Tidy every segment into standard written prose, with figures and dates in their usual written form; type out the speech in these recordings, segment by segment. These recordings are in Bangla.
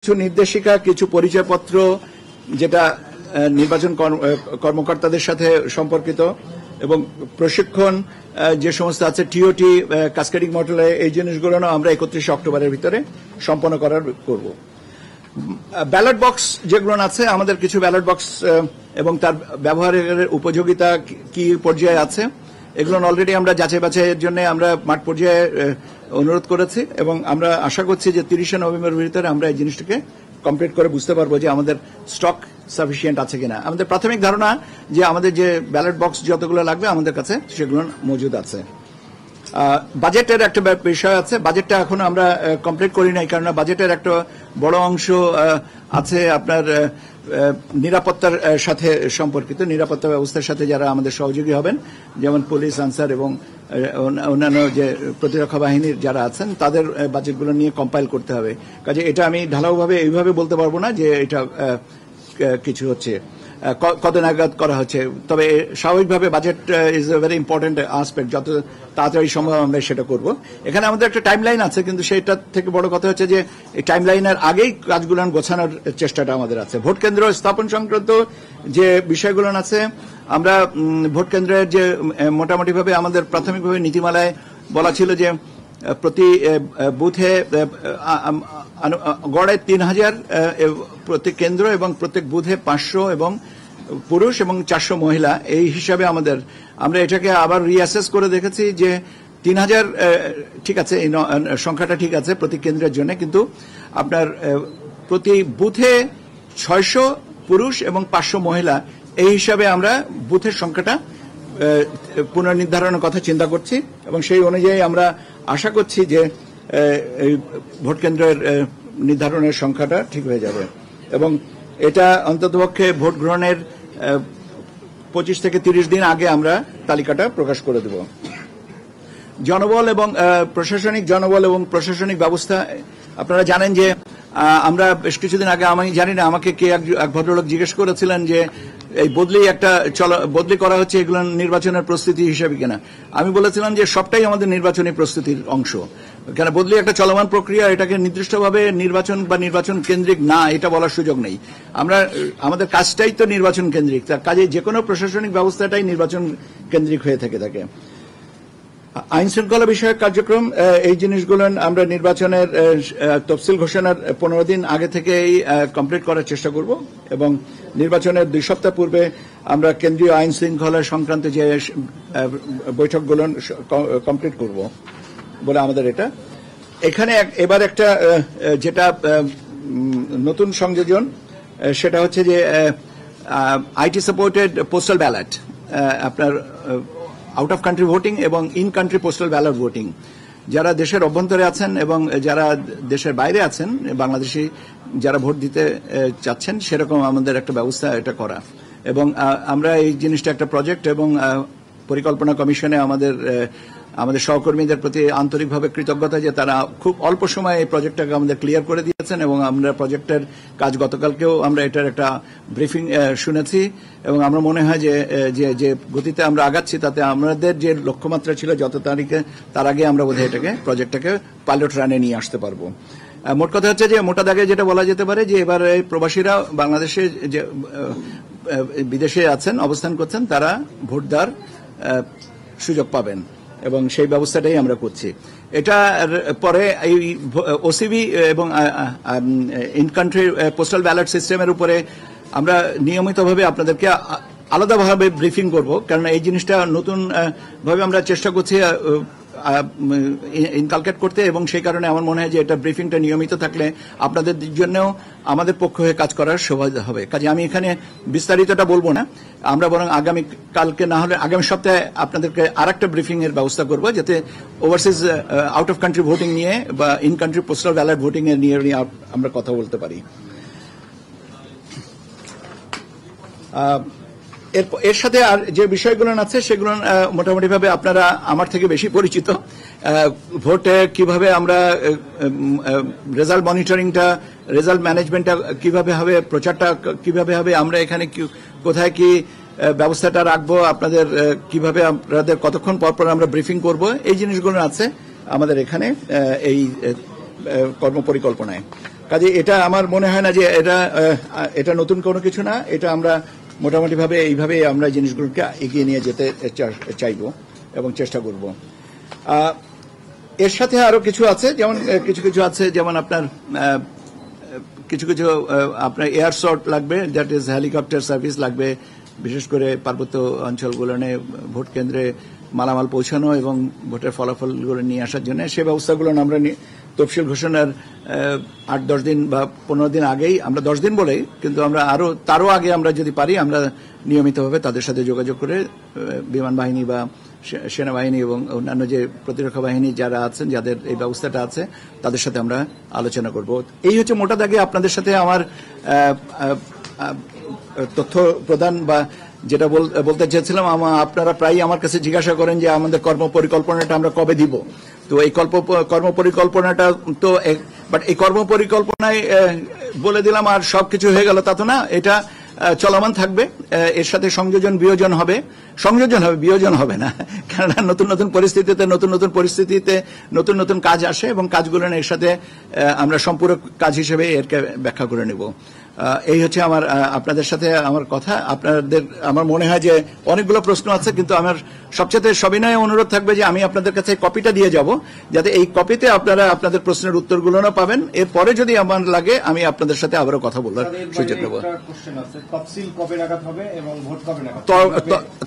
কিছু নির্দেশিকা, কিছু পরিচয়পত্র যেটা নির্বাচন কর্মকর্তাদের সাথে সম্পর্কিত এবং প্রশিক্ষণ যে সমস্ত আছে টিওটি, কাসকেডিং মডেলে, এই জিনিসগুলো আমরা 31 অক্টোবরের ভিতরে সম্পন্ন করব। ব্যালট বক্স যেগুলো আছে, আমাদের কিছু ব্যালট বক্স এবং তার ব্যবহারের উপযোগিতা কি পর্যায়ে আছে, এগুলো অলরেডি আমরা যাচাই বাছাইয়ের জন্য আমরা মাঠ পর্যায়ে অনুরোধ করেছি এবং আমরা আশা করছি যে 30 নভেম্বরের ভিতরে আমরা এই জিনিসটাকে কমপ্লিট করে বুঝতে পারবো যে আমাদের স্টক সাফিসিয়েন্ট আছে কিনা। আমাদের প্রাথমিক ধারণা যে আমাদের যে ব্যালট বক্স যতগুলো লাগবে আমাদের কাছে সেগুলো মজুদ আছে। বাজেটের একটা বিষয় আছে, বাজেটটা এখন আমরা কমপ্লিট করি নাই, কারণ বাজেটের একটা বড় অংশ আছে আপনার নিরাপত্তার সাথে সম্পর্কিত, নিরাপত্তা ব্যবস্থার সাথে যারা আমাদের সহযোগী হবেন, যেমন পুলিশ, আনসার এবং অন্যান্য যে প্রতিরক্ষা বাহিনীর যারা আছেন, তাদের বাজেটগুলো নিয়ে কম্পাইল করতে হবে। কাজে এটা আমি ঢালাওভাবে এইভাবে বলতে পারবো না যে এটা কিছু হচ্ছে, কত নাগাদ করা হচ্ছে। তবে স্বাভাবিকভাবে budget is a very important aspect, যত তাড়াতাড়ি সম্ভব আমরা সেটা করব। এখানে আমাদের একটা টাইম লাইন আছে, কিন্তু সেটা থেকে বড় কথা হচ্ছে যে এই টাইম লাইনের আগেই কাজগুলো গোছানোর চেষ্টাটা আমাদের আছে। ভোট কেন্দ্র স্থাপন সংক্রান্ত যে বিষয়গুলো আছে, আমরা ভোট কেন্দ্রের যে মোটামুটিভাবে আমাদের প্রাথমিকভাবে নীতিমালায় বলা ছিল যে প্রতি বুথে গড়ে 3000 প্রত্যেক কেন্দ্র এবং প্রত্যেক বুথে 500 এবং পুরুষ এবং 400 মহিলা, এই হিসাবে আমরা এটাকে আবার রিঅ্যাসেস করে দেখেছি যে 3000 ঠিক আছে, এই সংখ্যাটা ঠিক আছে প্রতি কেন্দ্রের জন্য, কিন্তু আপনার প্রতি বুথে 600 পুরুষ এবং 500 মহিলা, এই হিসাবে আমরা বুথের সংখ্যাটা পুনর্নির্ধারণের কথা চিন্তা করছি এবং সেই অনুযায়ী আমরা আশা করছি যে এই ভোট কেন্দ্রের নির্ধারণের সংখ্যাটা ঠিক হয়ে যাবে এবং এটা অন্ততপক্ষে ভোট গ্রহণের 25 থেকে 30 দিন আগে আমরা তালিকাটা প্রকাশ করে দেব। জনবল এবং প্রশাসনিক ব্যবস্থা, আপনারা জানেন যে আমরা বেশ কিছুদিন আগে, আমি জানি না আমাকে কে এক ভদ্রলোক জিজ্ঞেস করেছিলেন যে এই বদলি করা হচ্ছে এগুলো নির্বাচনের প্রস্তুতি হিসেবে কিনা। আমি বলেছিলাম যে সবটাই আমাদের নির্বাচনী প্রস্তুতির অংশ, কেন বদলি একটা চলমান প্রক্রিয়া, এটাকে নির্দিষ্টভাবে নির্বাচন বা নির্বাচন কেন্দ্রিক না এটা বলার সুযোগ নেই। আমাদের কাজটাই তো নির্বাচন কেন্দ্রিক, তার কাজে যে কোনো প্রশাসনিক ব্যবস্থাটাই নির্বাচন কেন্দ্রিক হয়ে থাকে। আইন শৃঙ্খলা বিষয়ক কার্যক্রম, এই জিনিসগুলো আমরা নির্বাচনের তফসিল ঘোষণার 15 দিন আগে থেকেই কমপ্লিট করার চেষ্টা করব এবং নির্বাচনের 2 সপ্তাহ পূর্বে আমরা কেন্দ্রীয় আইন শৃঙ্খলা সংক্রান্ত যে বৈঠকগুলো কমপ্লিট করব বলে আমাদের এটা। এখানে এবার একটা যেটা নতুন সংযোজন, সেটা হচ্ছে যে আইটি সাপোর্টেড পোস্টাল ব্যালট, আপনার আউট অফ কান্ট্রি ভোটিং এবং in country postal ballot voting, যারা দেশের অভ্যন্তরে আছেন এবং যারা দেশের বাইরে আছেন, বাংলাদেশি যারা ভোট দিতে চাচ্ছেন, সেরকম আমাদের একটা ব্যবস্থা এটা করা। এবং আমরা এই জিনিসটা একটা প্রজেক্ট এবং পরিকল্পনা কমিশনে আমাদের সহকর্মীদের প্রতি আন্তরিকভাবে কৃতজ্ঞতা যে তারা খুব অল্প সময়ে এই প্রজেক্টটাকে আমাদের ক্লিয়ার করে দিয়েছেন এবং আমরা প্রজেক্টের কাজ গতকালকেও আমরা এটার একটা ব্রিফিং শুনেছি এবং আমরা মনে হয় যে গতিতে আমরা আগাচ্ছি তাতে আমাদের যে লক্ষ্যমাত্রা ছিল যত তারিখে, তার আগে আমরা বোধহয় প্রজেক্টটাকে পাইলট রানে নিয়ে আসতে পারবো। মোট কথা হচ্ছে যে মোটা দাগে যেটা বলা যেতে পারে যে এবার প্রবাসীরা বাংলাদেশে যে বিদেশে আছেন, অবস্থান করছেন, তারা ভোট দেওয়ার সুযোগ পাবেন এবং সেই ব্যবস্থাটাই আমরা করছি। এটা পরে এই ওসিবি এবং ইন কান্ট্রি পোস্টাল ব্যালট সিস্টেমের উপরে আমরা নিয়মিতভাবে আপনাদেরকে আলাদাভাবে ব্রিফিং করব, কারণ এই জিনিসটা নতুন ভাবে আমরা চেষ্টা করছি ইনকালকেট করতে এবং সেই কারণে আমার মনে হয় যে এটা ব্রিফিংটা নিয়মিত থাকলে আপনাদের জন্যও আমাদের পক্ষ হয়ে কাজ করার সুবিধা হবে। কাজে আমি এখানে বিস্তারিতটা বলবো না, আমরা বরং কালকে না হলে আগামী সপ্তাহে আপনাদেরকে আরেকটা ব্রিফিং এর ব্যবস্থা করব, যাতে overseas out of country voting নিয়ে বা in country postal ballot voting এর নিয়ে আমরা কথা বলতে পারি। এর সাথে আর যে বিষয়গুলো আছে সেগুলো মোটামুটি ভাবে আপনারা আমার থেকে বেশি পরিচিত। ভোটে কিভাবে আমরা রেজাল্ট মনিটরিংটা, রেজাল্ট ম্যানেজমেন্টটা কিভাবে হবে, প্রচারটা কিভাবে হবে, আমরা এখানে কোথায় কি ব্যবস্থাটা রাখবো, আপনাদের কিভাবে আপনাদের কতক্ষণ পর আমরা ব্রিফিং করব, এই জিনিসগুলো আছে আমাদের এখানে এই কর্মপরিকল্পনায়। কাজে এটা আমার মনে হয় না যে এটা নতুন কোনো কিছু না। এটা আমরা মোটামুটি ভাবে এইভাবে আমরা জিনিসগুলোকে এগিয়ে নিয়ে যেতে চাইব এবং চেষ্টা করব। এর সাথে আরো কিছু আছে, যেমন কিছু আছে, যেমন আপনার কিছু আপনার এয়ার শট লাগবে, দ্যাট ইজ হেলিকপ্টার সার্ভিস লাগবে, বিশেষ করে পার্বত্য অঞ্চলগুলোনে ভোট কেন্দ্রে মালামাল পৌঁছানো এবং ভোটের ফলাফলগুলো নিয়ে আসার জন্য। সে ব্যবস্থাগুলো আমরা তফসিল ঘোষণার 8-10 দিন বা 15 দিন আগেই, আমরা 10 দিন বলেই, কিন্তু আমরা তারও আগে আমরা যদি পারি আমরা নিয়মিতভাবে তাদের সাথে যোগাযোগ করে বিমান বাহিনী বা সেনাবাহিনী এবং অন্যান্য যে প্রতিরক্ষা বাহিনী যারা আছেন, যাদের এই ব্যবস্থাটা আছে, তাদের সাথে আমরা আলোচনা করব। এই হচ্ছে মোটা দাগে আপনাদের সাথে আমার তথ্য প্রদান, বা যেটা বলতে চেয়েছিলাম। আপনারা প্রায় আমার কাছে জিজ্ঞাসা করেন যে আমাদের কর্মপরিকল্পনাটা আমরা কবে দিব। তো এই কর্মপরিকল্পনাটা তো, বাট এই কর্মপরিকল্পনায় বলে দিলাম আর সবকিছু হয়ে গেল তা তো না। এটা চলমান থাকবে, এর সাথে সংযোজন বিয়োজন হবে, বিয়োজন হবে না, কেননা নতুন নতুন পরিস্থিতিতে নতুন নতুন কাজ আসে এবং কাজগুলো এর সাথে আমরা সম্পূরক কাজ হিসেবে এরকে ব্যাখ্যা করে নেব। এই হচ্ছে আপনাদের সাথে আমার কথা। আমার মনে হয় যে অনেকগুলো প্রশ্ন আছে, কিন্তু আমার সবচেয়ে সবিনয় অনুরোধ থাকবে যে আমি আপনাদের কাছে কপিটা দিয়ে যাব, যাতে এই কপিতে আপনারা আপনাদের প্রশ্নের উত্তরগুলো না পাবেন। এরপরে যদি আমার লাগে আমি আপনাদের সাথে আবারও কথা বলার সুযোগ নেব।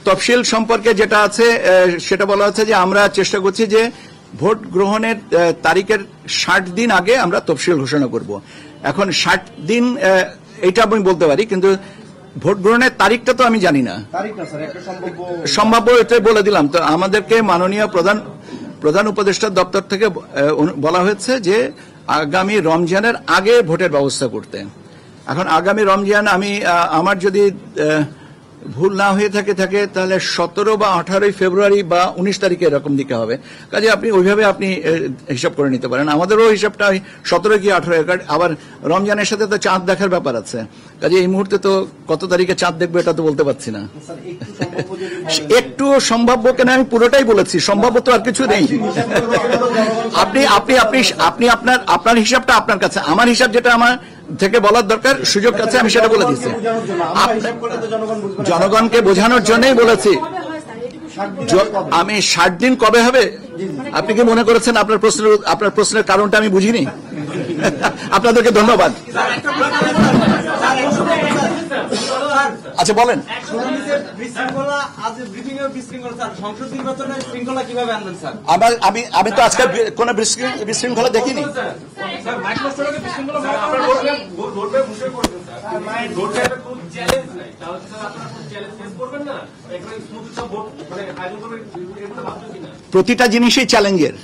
তফসিল সম্পর্কে যেটা আছে সেটা বলা হচ্ছে যে আমরা চেষ্টা করছি যে ভোট গ্রহণের তারিখের 60 দিন আগে আমরা তফসিল ঘোষণা করব। এখন 60 দিন এটা আমি বলতে পারি, কিন্তু ভোট গ্রহণের তারিখটা তো আমি জানি না। সম্ভাব্য এটা বলে দিলাম। তো আমাদেরকে মাননীয় প্রধান উপদেষ্টার দপ্তর থেকে বলা হয়েছে যে আগামী রমজানের আগে ভোটের ব্যবস্থা করতে। এখন আগামী রমজান, আমার যদি ভুল না হয়ে থাকে তাহলে 17 বা 18 ফেব্রুয়ারি বা 19 তারিখে এরকম দিকে হবে। কাজে আপনি ওইভাবে হিসাব করে নিতে পারেন। আমাদেরও হিসাবটা 17 কি 18, আবার রমজানের সাথে তো চাঁদ দেখার ব্যাপার আছে। কাজে এই মুহূর্তে তো কত তারিখে চাঁদ দেখবে এটা তো বলতে পারছি না। একটু সম্ভাব্য কেন, আমি পুরোটাই বলেছি, সম্ভাব্য তো আর কিছু নেই। আপনি আপনার হিসাবটা আপনার কাছে, আমার হিসাব যেটা আমার থেকে বলার দরকার সুযোগ আছে, আমি সেটা বলে দিচ্ছি। জনগণকে বোঝানোর জন্যই বলেছি। আমি 60 দিন কবে হবে আপনি কি মনে করেছেন? আপনার প্রশ্নের কারণটা আমি বুঝিনি। আপনাদেরকে ধন্যবাদ। আচ্ছা বলেন। আমি তো আজকে কোন বিশৃঙ্খলা দেখিনি। প্রতিটা জিনিসই চ্যালেঞ্জের।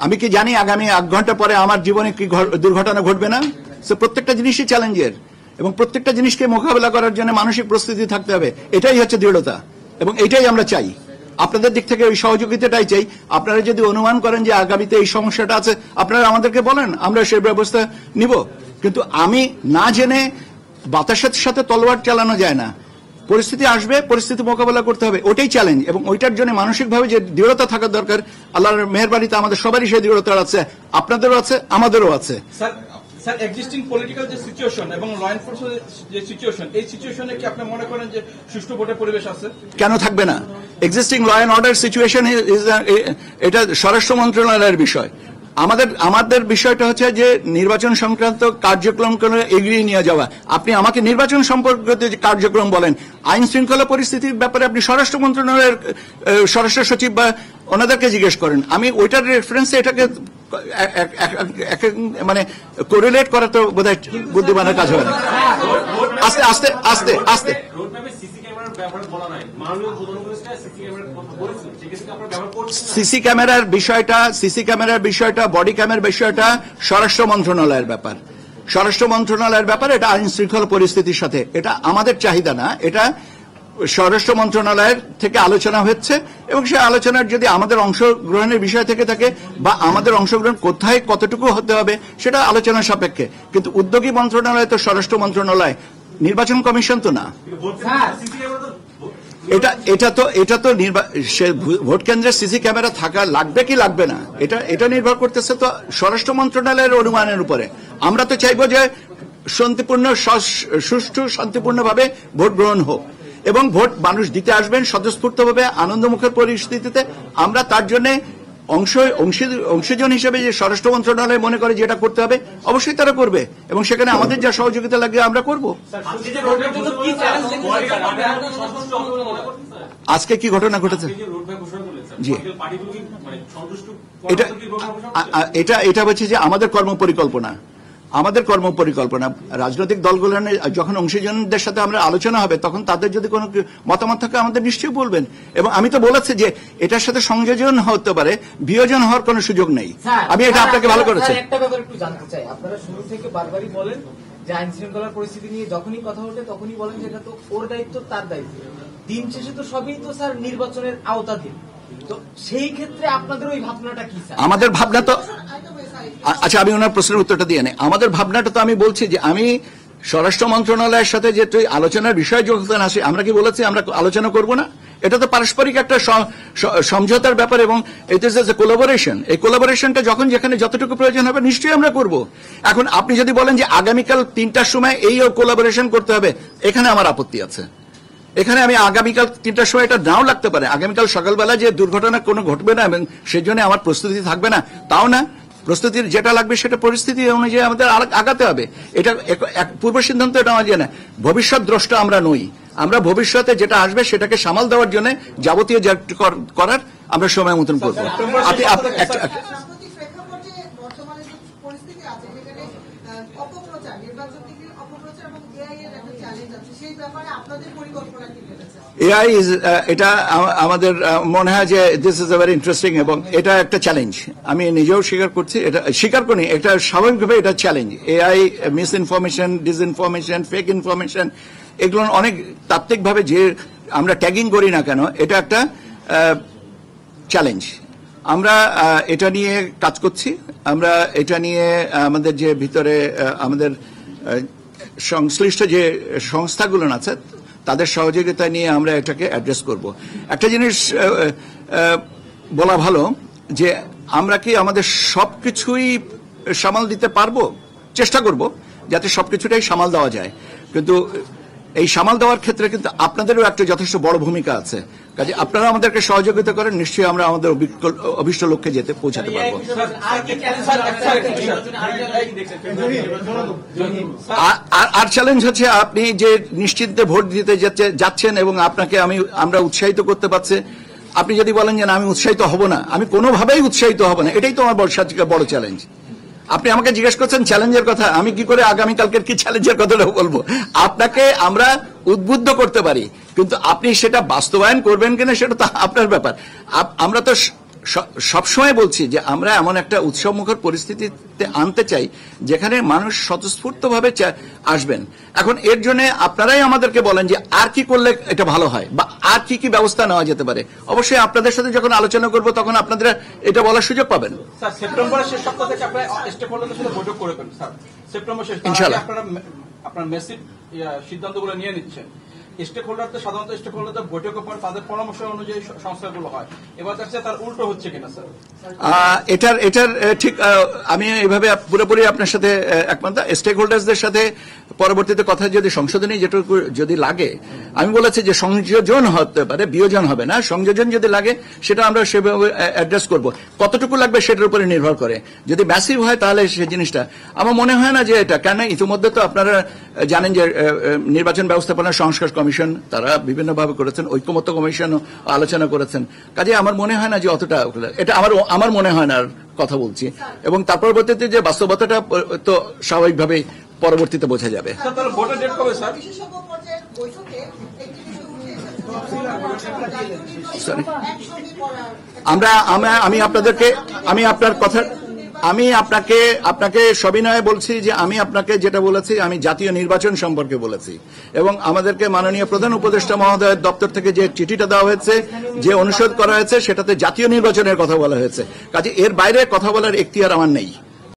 আমি কি জানি আগামী 1 ঘন্টা পরে আমার জীবনে কি দুর্ঘটনা ঘটবে না? প্রত্যেকটা জিনিসই চ্যালেঞ্জের এবং প্রত্যেকটা জিনিসকে মোকাবেলা করার জন্য মানসিক প্রস্তুতি থাকতে হবে। এটাই হচ্ছে দৃঢ়তা এবং এটাই আমরা চাই। আপনাদের দিক থেকে ওই সহযোগিতাটাই চাই। আপনারা যদি অনুমান করেন যে আগামীতে এই সমস্যাটা আছে, আপনারা আমাদেরকে বলেন, আমরা সেই ব্যবস্থা নিব। কিন্তু আমি না জেনে বাতাসের সাথে তলোয়ার চালানো যায় না। পরিস্থিতি আসবে, পরিস্থিতি মোকাবেলা করতে হবে, ওটাই চ্যালেঞ্জ। এবং ওইটার জন্য মানসিকভাবে যে দৃঢ়তা থাকার দরকার, আল্লাহর মেহেরবানিতে আমাদের সবারই সেই দৃঢ়তা আছে, আপনাদেরও আছে, আমাদেরও আছে। স্যার, এক্সিস্টিং পলিটিক্যাল যে সিচুয়েশন এবং ল এনফোর্সমেন্ট যে সিচুয়েশন, এই সিচুয়েশনে কি আপনি মনে করেন যে সুষ্ঠু ভোটের পরিবেশ আছে? কেন থাকবে না? Existing law and order situation এটা স্বরাষ্ট্র মন্ত্রণালয়ের বিষয়। আমাদের বিষয়টা হচ্ছে যে নির্বাচন সংক্রান্ত কার্যক্রমগুলো এগিয়ে নিয়ে যাওয়া। আপনি আমাকে নির্বাচন সম্পর্কিত কার্যক্রম বলেন, আইন শৃঙ্খলা পরিস্থিতির ব্যাপারে আপনি স্বরাষ্ট্র মন্ত্রণালয়ের স্বরাষ্ট্র সচিব বা ওনাদেরকে জিজ্ঞেস করেন। আমি ওইটার রেফারেন্সে এটাকে মানে কোরিলেট করা তো বোধহয় বুদ্ধিমানের কাজ হবে না। আস্তে আস্তে আস্তে আস্তে সিসি ক্যামেরার বিষয়টা বডি ক্যামেরার বিষয়টা স্বরাষ্ট্র মন্ত্রণালয়ের ব্যাপার। এটা আইন শৃঙ্খলা পরিস্থিতির সাথে, এটা আমাদের চাহিদা না, এটা স্বরাষ্ট্র মন্ত্রণালয়ের থেকে আলোচনা হচ্ছে এবং সেই আলোচনার যদি আমাদের অংশগ্রহণের বিষয় থেকে থাকে বা আমাদের অংশগ্রহণ কোথায় কতটুকু হতে হবে সেটা আলোচনার সাপেক্ষে। কিন্তু উদ্যোগী মন্ত্রণালয় তো স্বরাষ্ট্র মন্ত্রণালয়, নির্বাচন কমিশন তো না। এটা তো ভোট কেন্দ্রের সিসি ক্যামেরা থাকা লাগবে কি লাগবে না, এটা নির্ভর করতেছে তো স্বরাষ্ট্র মন্ত্রণালয়ের অনুমানের উপরে। আমরা তো চাইবো যে শান্তিপূর্ণ সুষ্ঠু শান্তিপূর্ণভাবে ভোট গ্রহণ হোক এবং ভোট মানুষ দিতে আসবেন স্বতঃস্ফূর্তভাবে আনন্দমুখর পরিস্থিতিতে। আমরা তার জন্য অংশীজন হিসেবে যে স্বরাষ্ট্র মন্ত্রণালয় মনে করে যেটা করতে হবে অবশ্যই তারা করবে এবং সেখানে আমাদের যা সহযোগিতা লাগবে আমরা করব। আজকে কি ঘটনা ঘটেছে? জি, এটা হচ্ছে যে আমাদের কর্মপরিকল্পনা রাজনৈতিক দলগুলো যখন অংশীজনদের সাথে আমরা আলোচনা হবে তখন তাদের যদি কোনো মতামত থাকে আমাদের নিশ্চয়ই বলবেন। এবং আমি তো বলেছি যে এটার সাথে সংযোজন হতে পারে, বিয়োজন হওয়ার কোনো সুযোগ নেই। আমি এটা আপনাকে ভালো করেছি। একটা ব্যাপার একটু জানতে চাই, আপনারা শুরু থেকে বারবারই বলেন যে আইন শৃঙ্খলার পরিস্থিতি নিয়ে যখনই কথা ওঠে তখনই বলেন যে এটা তো ওর দায়িত্ব, তার দায়িত্ব। দিন শেষে তো সবই তো স্যার নির্বাচনের আওতাধীন। তো সেই ক্ষেত্রে আপনাদের ওই ভাবনাটা কি স্যার? আমাদের ভাবনা তো, আচ্ছা আমি ওনার প্রশ্নের উত্তরটা দিয়ে নেই। আমাদের ভাবনাটা তো আমি বলছি যে আমি স্বরাষ্ট্র মন্ত্রণালয়ের সাথে যে আলোচনার বিষয় যখন আসে আমরা কি বলেছি আমরা আলোচনা করব না? এটা তো পারস্পরিক একটা সমঝোতার ব্যাপার এবং ইট ইজ এ কোলাবোরেশন। এই কোলাবোরেশনটা যখন যেখানে যতটুকু প্রয়োজন হবে নিশ্চয়ই আমরা করব। এখন আপনি যদি বলেন যে আগামীকাল 3টার সময় এই কোলাবোরেশন করতে হবে, এখানে আমার আপত্তি আছে। এখানে আমি আগামীকাল 3টার সময় এটা নাও লাগতে পারে, আগামীকাল সকালবেলা যে দুর্ঘটনা কোনো ঘটবে না এবং সেজন্য আমার প্রস্তুতি থাকবে না তাও না। প্রস্তুতির যেটা লাগবে সেটা পরিস্থিতি অনুযায়ী আমাদের আগাতে হবে। এটা পূর্ব সিদ্ধান্ত এটা আমাদের না, ভবিষ্যৎ দ্রষ্টা আমরা নই। আমরা ভবিষ্যতে যেটা আসবে সেটাকে সামাল দেওয়ার জন্য যাবতীয় করার আমরা সময় মতন করবো। এআই এটা আমাদের মনে হয় যে this is a very interesting এবং এটা একটা চ্যালেঞ্জ। আমি নিজেও স্বীকার করছি, এটা স্বীকার করি, এটা স্বাভাবিকভাবে এটা challenge. AI, miss information, disinformation, fake information, এগুলো অনেক তাত্ত্বিকভাবে যে আমরা ট্যাগিং করি না কেন, এটা একটা চ্যালেঞ্জ। আমরা এটা নিয়ে কাজ করছি। আমরা এটা নিয়ে আমাদের যে ভিতরে আমাদের সংশ্লিষ্ট যে সংস্থাগুলো আছে তাদের সহযোগিতা নিয়ে আমরা এটাকে অ্যাড্রেস করব। একটা জিনিস বলা ভালো যে আমরা কি আমাদের সবকিছুই সামাল দিতে পারবো? চেষ্টা করব যাতে সবকিছুটাই সামাল দেওয়া যায়, কিন্তু এই সামাল দেওয়ার ক্ষেত্রে কিন্তু আপনাদেরও একটা যথেষ্ট বড় ভূমিকা আছে। কাজে আপনারা আমাদেরকে সহযোগিতা করেন, নিশ্চয়ই আমরা আমাদের অভিষ্ট লক্ষ্যে যেতে পৌঁছাতে পারবো। আর চ্যালেঞ্জ হচ্ছে আপনি যে নিশ্চিন্তে ভোট দিতে যাচ্ছেন এবং আপনাকে আমরা উৎসাহিত করতে পারছি। আপনি যদি বলেন যে না আমি উৎসাহিত হব না, আমি কোনোভাবেই উৎসাহিত হব না, এটাই তো আমার বড় চ্যালেঞ্জ। আপনি আমাকে জিজ্ঞেস করছেন চ্যালেঞ্জের কথা, আমি কি করে আগামীকালকের কি চ্যালেঞ্জের কথাটা বলবো? আপনাকে আমরা উদ্বুদ্ধ করতে পারি, কিন্তু আপনি সেটা বাস্তবায়ন করবেন কিনা সেটা তো আপনার ব্যাপার। আমরা তো সবসময় বলছি যে আমরা এমন একটা উৎসবমুখর পরিস্থিতিতে আনতে চাই যেখানে মানুষ স্বতঃস্ফূর্তভাবে আসবেন। এখন এর জন্য আপনারাই আমাদেরকে বলেন যে আর কি করলে এটা ভালো হয় বা আর কি কি ব্যবস্থা নেওয়া যেতে পারে। অবশ্যই আপনাদের সাথে যখন আলোচনা করব তখন আপনাদের এটা বলার সুযোগ পাবেন। স্যার সেপ্টেম্বরের শেষ সপ্তাহ থেকে আপনারা স্টেকহোল্ডারদের সাথে বৈঠক করবেন স্যার, সেপ্টেম্বর শেষ ইনশাআল্লাহ আপনারা মেসিভ সিদ্ধান্তগুলো নিয়ে নিচ্ছেন। স্টেকহোল্ডারদের সাধারণত স্টেকহোল্ডারদের বৈঠকের পর তাদের পরামর্শ অনুযায়ী সংস্থাগুলো হয়, এবার দেখছে তার উল্টো হচ্ছে কিনা স্যার? এটার ঠিক আমি এইভাবে পুরোপুরি আপনার সাথে একমত। স্টেক হোল্ডার্সদের সাথে পরবর্তীতে কথা যদি সংশোধনী যেটুকু যদি লাগে, আমি বলেছি যে সংযোজন হতে পারে, বিয়োজন হবে না। সংযোজন যদি লাগে সেটা আমরা সেভাবে অ্যাড্রেস করব। কতটুকু লাগবে সেটার উপরে নির্ভর করে। যদি ম্যাসিভ হয় তাহলে সেই জিনিসটা আমার মনে হয় না যে এটা, কেন ইতিমধ্যে তো আপনারা জানেন যে নির্বাচন ব্যবস্থাপনা সংস্কার কমিশন তারা বিভিন্নভাবে করেছেন, ঐক্যমত্য কমিশন আলোচনা করেছেন। কাজে আমার মনে হয় না যে অতটা, এটা আমার মনে হয় না কথা বলছি। এবং তার পরবর্তীতে যে বাস্তবতাটা তো স্বাভাবিকভাবে পরবর্তীতে বোঝা যাবে। আমি আপনাকে সবিনয়ে বলছি যে আমি আপনাকে যেটা বলেছি আমি জাতীয় নির্বাচন সম্পর্কে বলেছি এবং আমাদেরকে মাননীয় প্রধান উপদেষ্টা মহোদয়ের দপ্তর থেকে যে চিঠিটা দেওয়া হয়েছে, যে অনুরোধ করা হয়েছে সেটাতে জাতীয় নির্বাচনের কথা বলা হয়েছে। কাজে এর বাইরে কথা বলার এখতিয়ার আমার নেই।